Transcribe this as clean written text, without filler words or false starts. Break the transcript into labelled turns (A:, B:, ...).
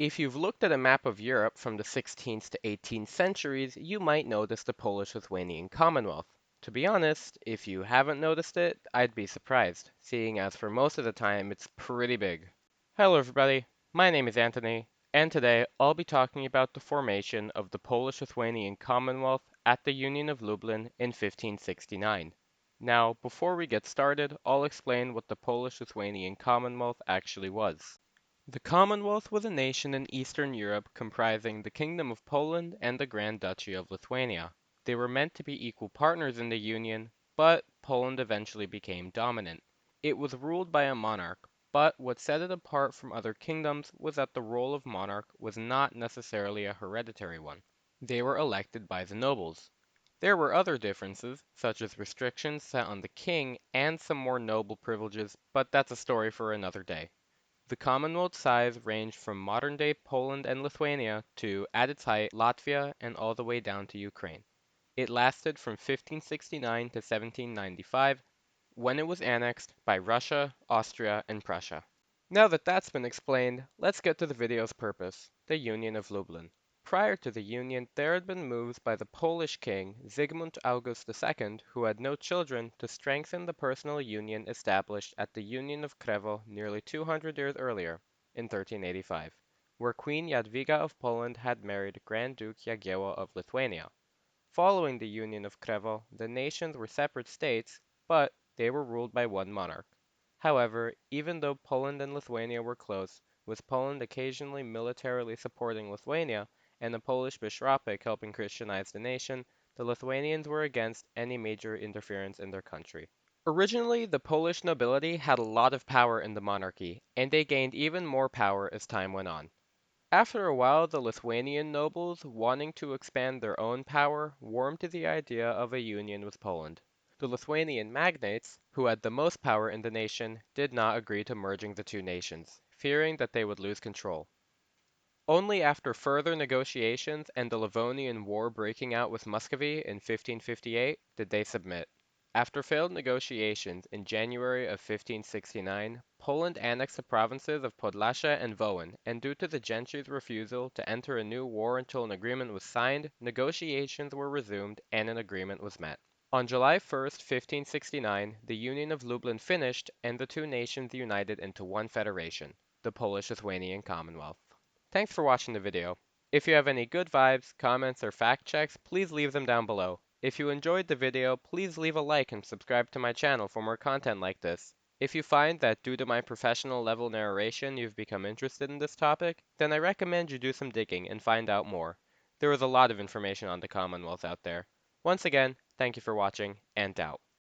A: If you've looked at a map of Europe from the 16th to 18th centuries, you might notice the Polish-Lithuanian Commonwealth. To be honest, if you haven't noticed it, I'd be surprised, seeing as for most of the time it's pretty big. Hello everybody, my name is Anthony, and today I'll be talking about the formation of the Polish-Lithuanian Commonwealth at the Union of Lublin in 1569. Now, before we get started, I'll explain what the Polish-Lithuanian Commonwealth actually was. The Commonwealth was a nation in Eastern Europe comprising the Kingdom of Poland and the Grand Duchy of Lithuania. They were meant to be equal partners in the Union, but Poland eventually became dominant. It was ruled by a monarch, but what set it apart from other kingdoms was that the role of monarch was not necessarily a hereditary one. They were elected by the nobles. There were other differences, such as restrictions set on the king and some more noble privileges, but that's a story for another day. The Commonwealth size ranged from modern-day Poland and Lithuania to, at its height, Latvia and all the way down to Ukraine. It lasted from 1569 to 1795, when it was annexed by Russia, Austria, and Prussia. Now that that's been explained, let's get to the video's purpose, the Union of Lublin. Prior to the Union, there had been moves by the Polish king, Zygmunt August II, who had no children, to strengthen the personal union established at the Union of Krevo nearly 200 years earlier, in 1385, where Queen Jadwiga of Poland had married Grand Duke Jagiełło of Lithuania. Following the Union of Krevo, the nations were separate states, but they were ruled by one monarch. However, even though Poland and Lithuania were close, with Poland occasionally militarily supporting Lithuania, and the Polish bishopric helping Christianize the nation, the Lithuanians were against any major interference in their country. Originally, the Polish nobility had a lot of power in the monarchy, and they gained even more power as time went on. After a while, the Lithuanian nobles, wanting to expand their own power, warmed to the idea of a union with Poland. The Lithuanian magnates, who had the most power in the nation, did not agree to merging the two nations, fearing that they would lose control. Only after further negotiations and the Livonian War breaking out with Muscovy in 1558 did they submit. After failed negotiations in January of 1569, Poland annexed the provinces of Podlaskia and Wołyń, and due to the gentry's refusal to enter a new war until an agreement was signed, negotiations were resumed and an agreement was met. On July 1st, 1569, the Union of Lublin finished and the two nations united into one federation, the Polish-Lithuanian Commonwealth. Thanks for watching the video. If you have any good vibes, comments, or fact checks, please leave them down below. If you enjoyed the video, please leave a like and subscribe to my channel for more content like this. If you find that due to my professional level narration you've become interested in this topic, then I recommend you do some digging and find out more. There is a lot of information on the Commonwealth out there. Once again, thank you for watching, and out.